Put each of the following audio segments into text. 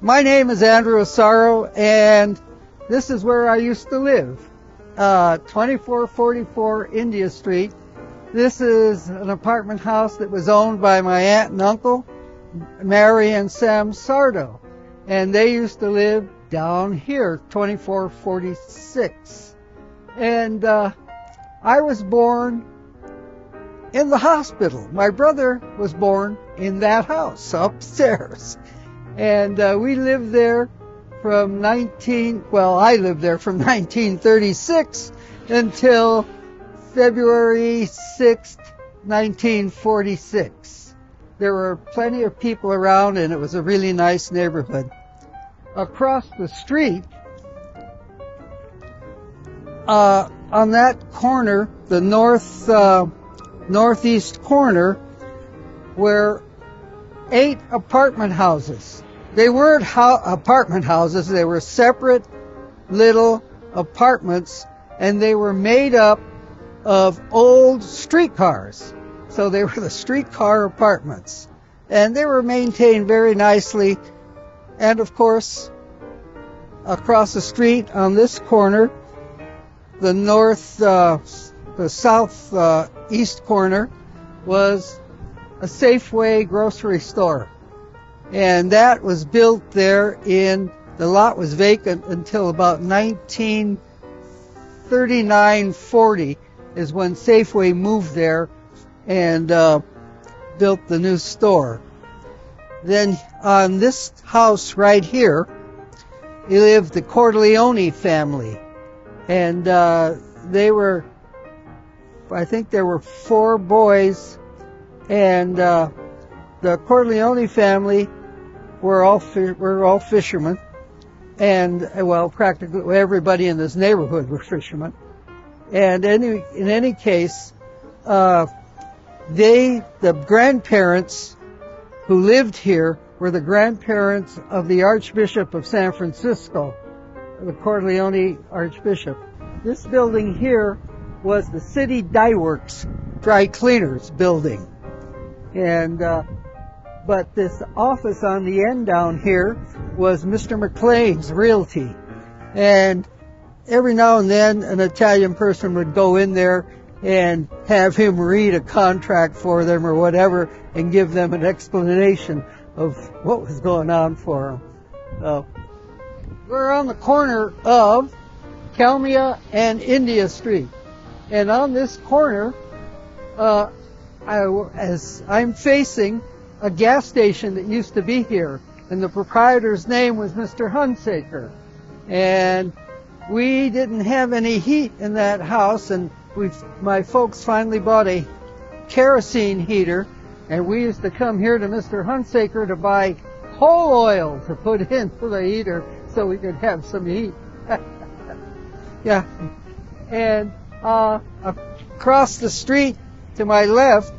My name is Andrew Asaro, and this is where I used to live, 2444 India Street. This is an apartment house that was owned by my aunt and uncle, Mary and Sam Sardo, and they used to live down here, 2446. And I was born in the hospital. My brother was born in that house upstairs. And we lived there from I lived there from 1936 until February 6th, 1946. There were plenty of people around, and it was a really nice neighborhood. Across the street, on that corner, the northeast corner, were 8 apartment houses. They weren't apartment houses, they were separate little apartments, and they were made up of old streetcars. So they were the streetcar apartments. And they were maintained very nicely. And of course, across the street on this corner, the southeast corner, was a Safeway grocery store. And that was built there the lot was vacant until about 1939-40 is when Safeway moved there and built the new store. Then on this house right here, lived the Corleone family. And I think there were 4 boys, and the Corleone family were all fishermen, and practically everybody in this neighborhood were fishermen. And in any case, the grandparents who lived here were the grandparents of the Archbishop of San Francisco, the Corleone Archbishop. This building here was the City Dye Works dry cleaners building. And but this office on the end down here was Mr. McLean's Realty. And every now and then an Italian person would go in there and have him read a contract for them or whatever and give them an explanation of what was going on for them. We're on the corner of Kalmia and India Street. And on this corner, as I'm facing a gas station that used to be here, and the proprietor's name was Mr. Hunsaker. And we didn't have any heat in that house, and my folks finally bought a kerosene heater, and we used to come here to Mr. Hunsaker to buy coal oil to put into the heater so we could have some heat. Yeah. And across the street to my left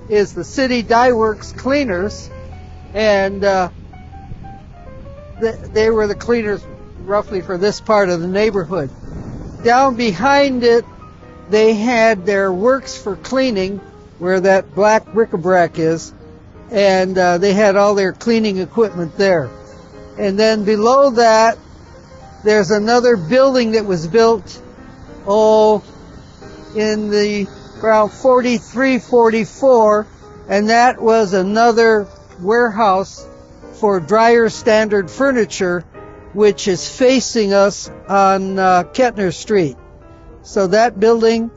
is the City Dye Works cleaners, and they were the cleaners roughly for this part of the neighborhood. Down behind it, they had their works for cleaning, where that black bric-a-brac is, and they had all their cleaning equipment there. And then below that, there's another building that was built, in the around 43, 44, and that was another warehouse for Dryer Standard Furniture, which is facing us on Kettner Street. So that building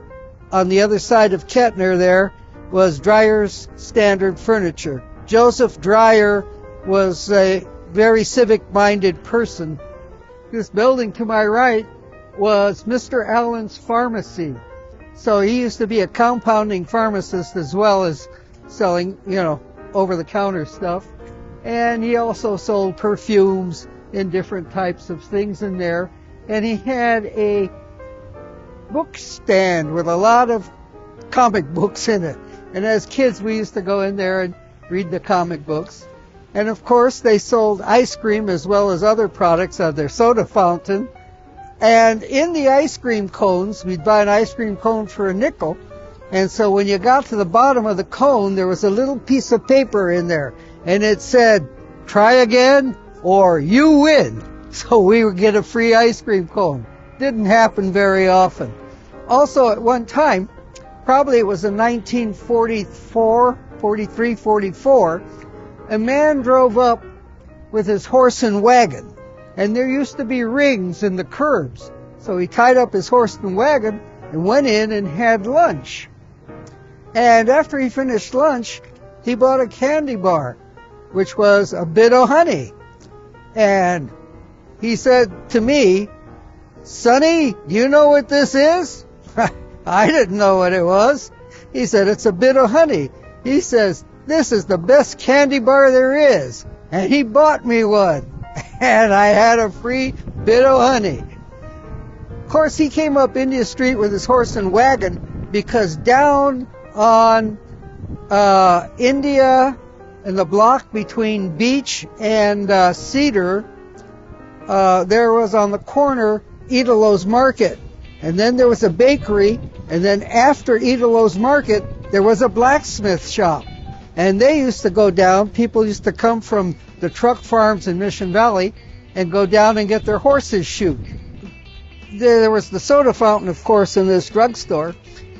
on the other side of Kettner there was Dryer's Standard Furniture. Joseph Dryer was a very civic-minded person. This building to my right was Mr. Allen's Pharmacy. So he used to be a compounding pharmacist as well as selling, over-the-counter stuff. And he also sold perfumes and different types of things in there. And he had a book stand with a lot of comic books in it. And as kids, we used to go in there and read the comic books. And of course, they sold ice cream as well as other products at their soda fountain. And in the ice cream cones, we'd buy an ice cream cone for a nickel. And so when you got to the bottom of the cone, there was a little piece of paper in there. And it said, "Try again, or you win. So we would get a free ice cream cone. Didn't happen very often. Also at one time, probably it was in 1944, 43, 44, a man drove up with his horse and wagon, and there used to be rings in the curbs. So he tied up his horse and wagon and went in and had lunch. And after he finished lunch, he bought a candy bar, which was a bit of honey. And he said to me, "Sonny, do you know what this is?" I didn't know what it was. He said, "It's a bit of honey." He says, "This is the best candy bar there is." And he bought me one. And I had a free bit of honey. Of course, he came up India Street with his horse and wagon because down on India and the block between Beach and Cedar, there was on the corner Idolo's Market. And then there was a bakery, and then after Idolo's Market, there was a blacksmith shop. And they used to go down, people used to come from the truck farms in Mission Valley and go down and get their horses shoot. There was the soda fountain, of course, in this drugstore.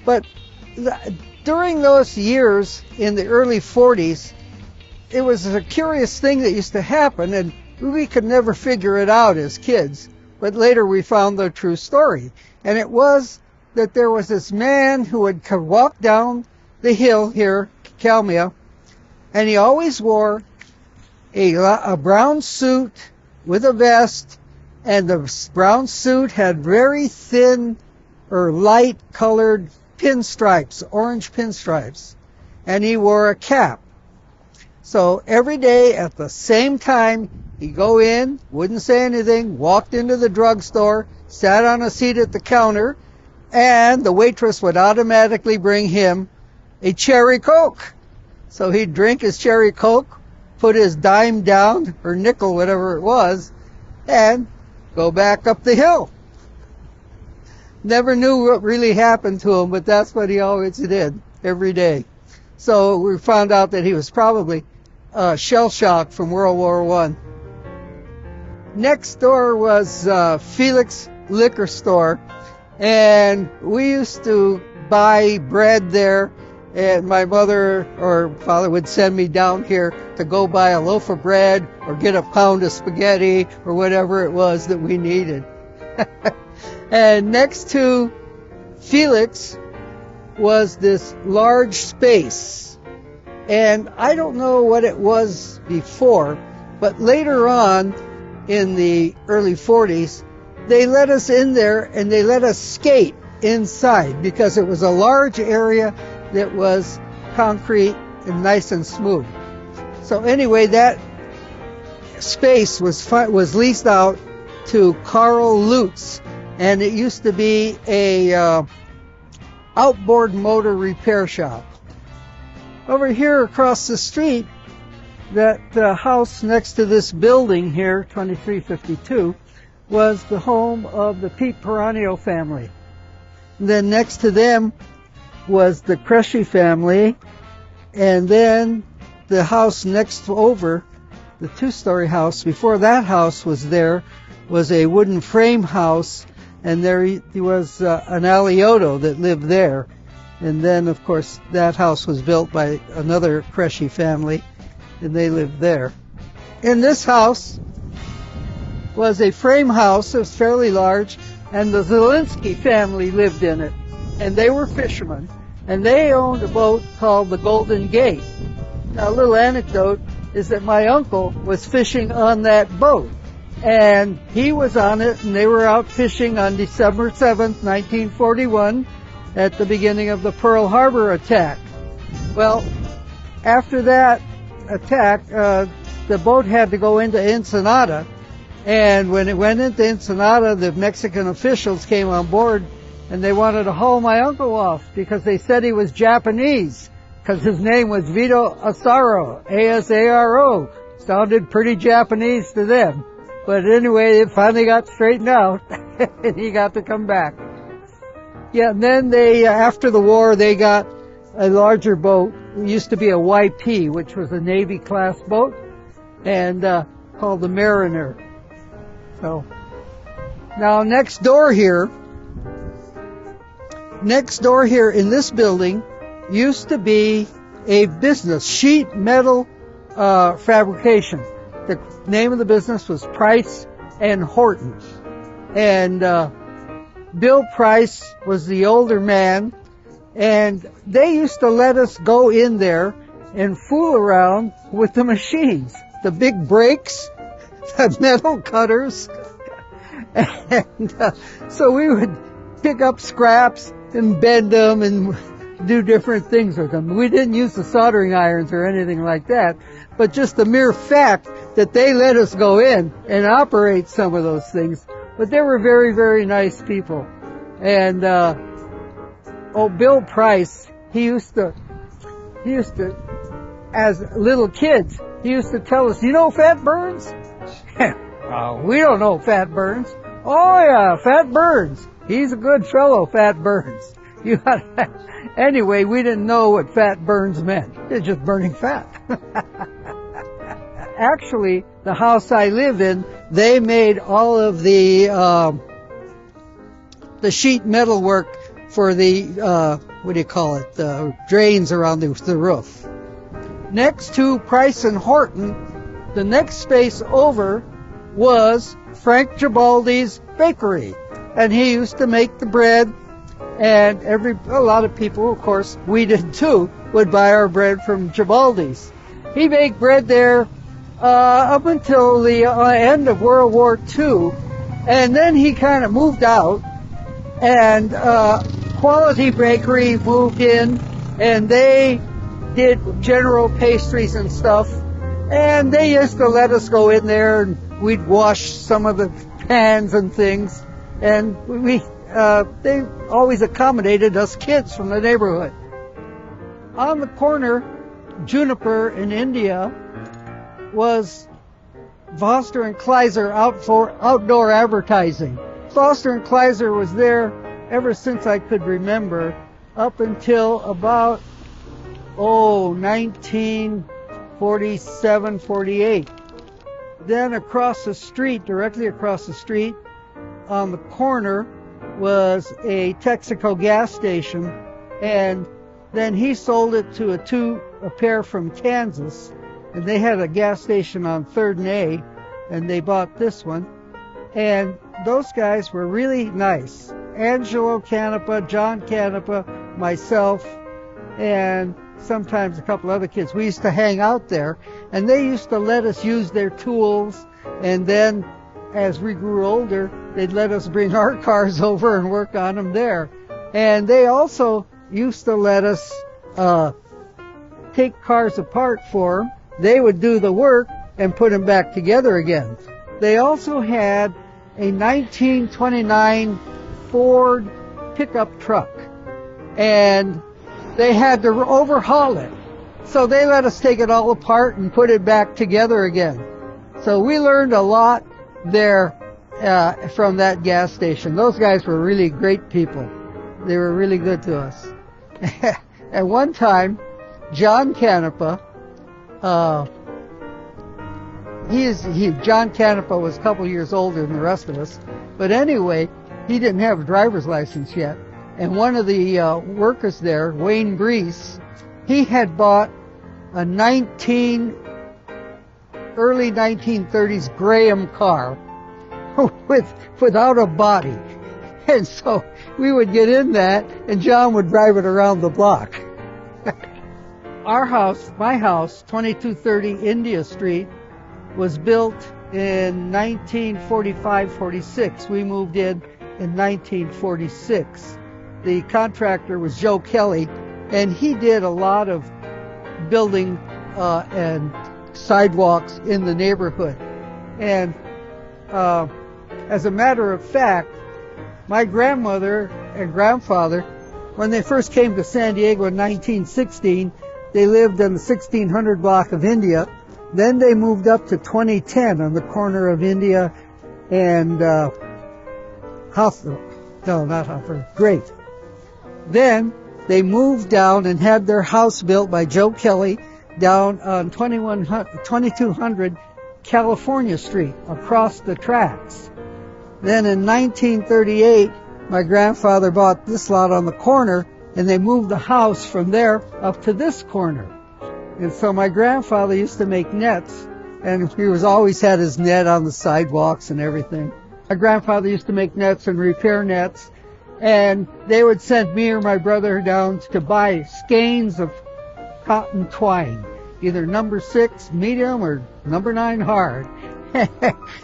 But during those years, in the early 40s, it was a curious thing that used to happen, and we could never figure it out as kids. But later we found the true story. And it was that there was this man who would walk down the hill here, Kalmia, and he always wore a brown suit with a vest, and the brown suit had very thin or light colored pinstripes, orange pinstripes, and he wore a cap. So every day at the same time, he'd go in, wouldn't say anything, walked into the drugstore, sat on a seat at the counter, and the waitress would automatically bring him a cherry Coke. So he'd drink his cherry Coke, put his dime down, or nickel, whatever it was, and go back up the hill. Never knew what really happened to him, but that's what he always did, every day. So we found out that he was probably shell-shocked from World War I. Next door was Felix Liquor Store, and we used to buy bread there, and my mother or father would send me down here to go buy a loaf of bread or get a pound of spaghetti or whatever it was that we needed. And next to Felix was this large space, and I don't know what it was before, but later on in the early 40s, they let us in there and they let us skate inside because it was a large area that was concrete and nice and smooth. So anyway, that space was leased out to Carl Lutz, and it used to be a outboard motor repair shop. Over here across the street, that house next to this building here, 2352, was the home of the Pete Peranio family. And then next to them was the Cresci family, and then the house next over, the two-story house, before that house was there, was a wooden frame house, and there was an Alioto that lived there. And then, of course, that house was built by another Cresci family, and they lived there. In this house was a frame house. It was fairly large, and the Zielinski family lived in it, and they were fishermen, and they owned a boat called the Golden Gate. Now, a little anecdote is that my uncle was fishing on that boat, and he was on it, and they were out fishing on December 7th, 1941, at the beginning of the Pearl Harbor attack. Well, after that attack, the boat had to go into Ensenada, and when it went into Ensenada, the Mexican officials came on board, and they wanted to haul my uncle off because they said he was Japanese, because his name was Vito Asaro, A-S-A-R-O. Sounded pretty Japanese to them. But anyway, it finally got straightened out, and he got to come back. Yeah, and then they, after the war, they got a larger boat. It used to be a YP, which was a Navy-class boat. And called the Mariner. So now next door here in this building used to be a business, sheet metal fabrication. The name of the business was Price and Horton. And Bill Price was the older man, and they used to let us go in there and fool around with the machines, the big brakes, the metal cutters. And so we would pick up scraps and bend them and do different things with them. We didn't use the soldering irons or anything like that, but just the mere fact that they let us go in and operate some of those things. But they were very, very nice people. And Bill Price, he used to, as little kids, he used to tell us, "You know Fat Burns?" We don't know Fat Burns. "Oh yeah, Fat Burns. He's a good fellow, Fat Burns." Anyway, we didn't know what Fat Burns meant. It's just burning fat. Actually, the house I live in, they made all of the sheet metal work for the, the drains around the roof. Next to Price and Horton, the next space over was Frank Gibaldi's bakery. And he used to make the bread, and a lot of people, of course, we did too, would buy our bread from Gibaldi's. He baked bread there up until the end of World War II, and then he kind of moved out, and Quality Bakery moved in, and they did general pastries and stuff, and they used to let us go in there, and we'd wash some of the pans and things, and they always accommodated us kids from the neighborhood. On the corner, Juniper in India, was Foster and Kleiser outdoor advertising. Foster and Kleiser was there ever since I could remember, up until about 1947, 48. Then across the street, directly across the street, on the corner, was a Texaco gas station, and then he sold it to a pair from Kansas, and they had a gas station on 3rd and A, and they bought this one. And those guys were really nice. Angelo Canepa, John Canepa, myself, and sometimes a couple other kids. We used to hang out there, and they used to let us use their tools, and then as we grew older, they'd let us bring our cars over and work on them there. And they also used to let us take cars apart for them. They would do the work and put them back together again. They also had a 1929 Ford pickup truck, and they had to overhaul it. So they let us take it all apart and put it back together again. So we learned a lot there from that gas station. Those guys were really great people. They were really good to us. At one time, John Canepa, John Canepa was a couple years older than the rest of us, but anyway, he didn't have a driver's license yet. And one of the workers there, Wayne Brees, he had bought a early 1930s Graham car without a body. And so we would get in that, and John would drive it around the block. Our house, my house, 2230 India Street, was built in 1945-46. We moved in 1946. The contractor was Joe Kelly, and he did a lot of building and sidewalks in the neighborhood. And as a matter of fact, my grandmother and grandfather, when they first came to San Diego in 1916, they lived in the 1600 block of India. Then they moved up to 2010 on the corner of India and Great. Then they moved down and had their house built by Joe Kelly down on 2200 California Street across the tracks. Then in 1938, my grandfather bought this lot on the corner, and they moved the house from there up to this corner. And so my grandfather used to make nets, and he always had his net on the sidewalks and everything. My grandfather used to make nets and repair nets, and they would send me or my brother down to buy skeins of cotton twine, either number 6 medium or number 9 hard.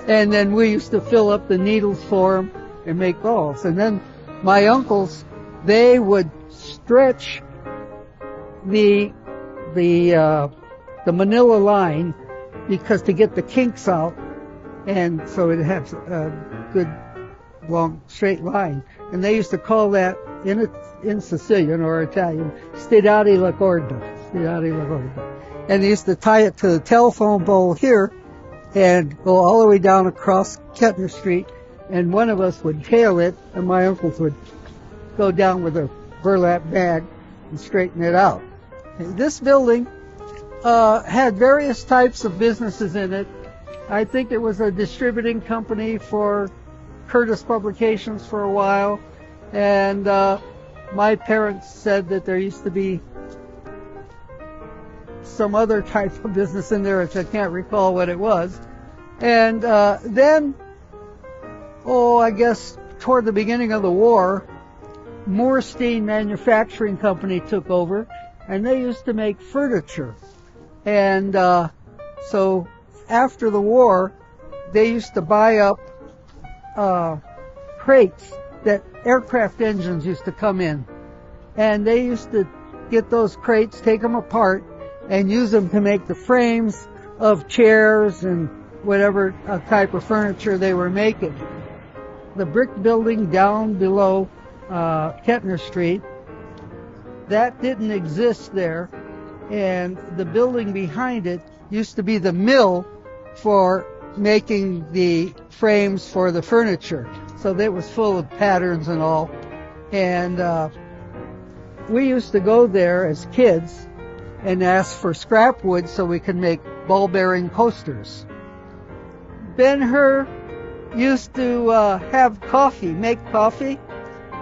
And then we used to fill up the needles for them and make balls. And then my uncles, they would stretch the manila line because to get the kinks out, and so it had a good long straight line. And they used to call that in Sicilian or Italian, stirare la corda, stirare la corda. And they used to tie it to the telephone pole here and go all the way down across Kettner Street, and one of us would tail it, and my uncles would go down with a burlap bag and straighten it out. And this building had various types of businesses in it. I think it was a distributing company for Curtis Publications for a while, and my parents said that there used to be some other type of business in there, which I can't recall what it was. And then, I guess toward the beginning of the war, Moorstein Manufacturing Company took over, and they used to make furniture. And so after the war, they used to buy up crates that aircraft engines used to come in. And they used to get those crates, take them apart, and use them to make the frames of chairs and whatever type of furniture they were making. The brick building down below Kettner Street, that didn't exist there, and the building behind it used to be the mill for making the frames for the furniture. So that was full of patterns and all. And we used to go there as kids and ask for scrap wood so we could make ball-bearing coasters. Ben-Hur used to have coffee, make coffee,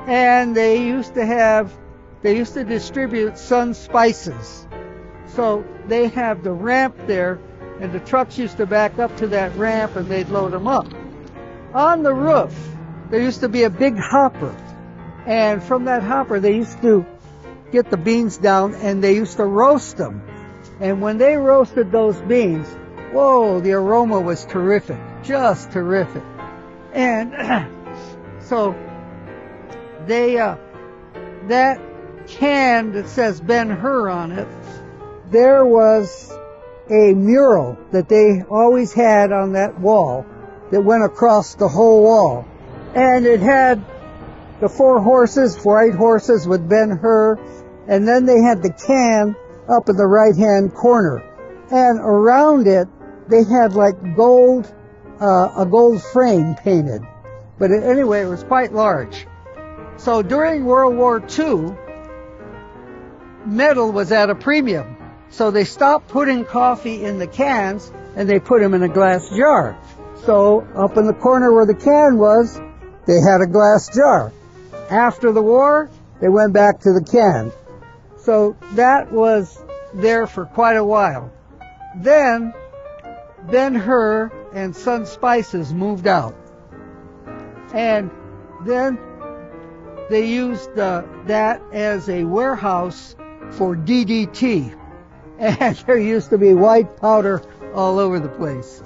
and they used to distribute Sun Spices. So they have the ramp there, and the trucks used to back up to that ramp and they'd load them up. On the roof, there used to be a big hopper, and from that hopper they used to get the beans down and they used to roast them. And when they roasted those beans, whoa, the aroma was terrific, just terrific. And so they, that can that says Ben-Hur on it, there was a mural that they always had on that wall that went across the whole wall. And it had the 4 horses, white horses with Ben-Hur, and then they had the can up in the right-hand corner. And around it, they had like gold, a gold frame painted. But anyway, it was quite large. So during World War II, metal was at a premium. So they stopped putting coffee in the cans and they put them in a glass jar. So up in the corner where the can was, they had a glass jar. After the war, they went back to the can. So that was there for quite a while. Then Ben-Hur and Sun Spices moved out. And then they used that as a warehouse for DDT. And there used to be white powder all over the place.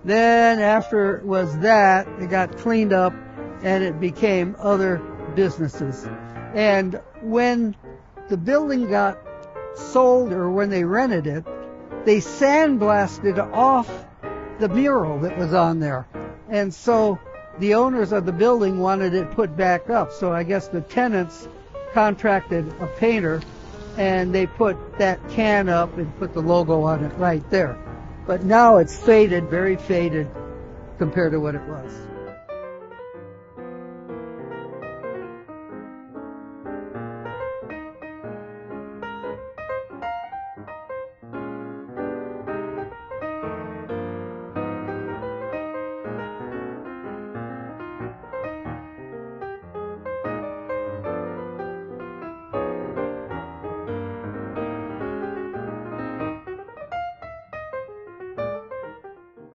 Then after it was that, it got cleaned up and it became other businesses. And when the building got sold, or when they rented it, they sandblasted off the mural that was on there. And so the owners of the building wanted it put back up. So I guess the tenants contracted a painter, and they put that can up and put the logo on it right there. But now it's faded, very faded compared to what it was.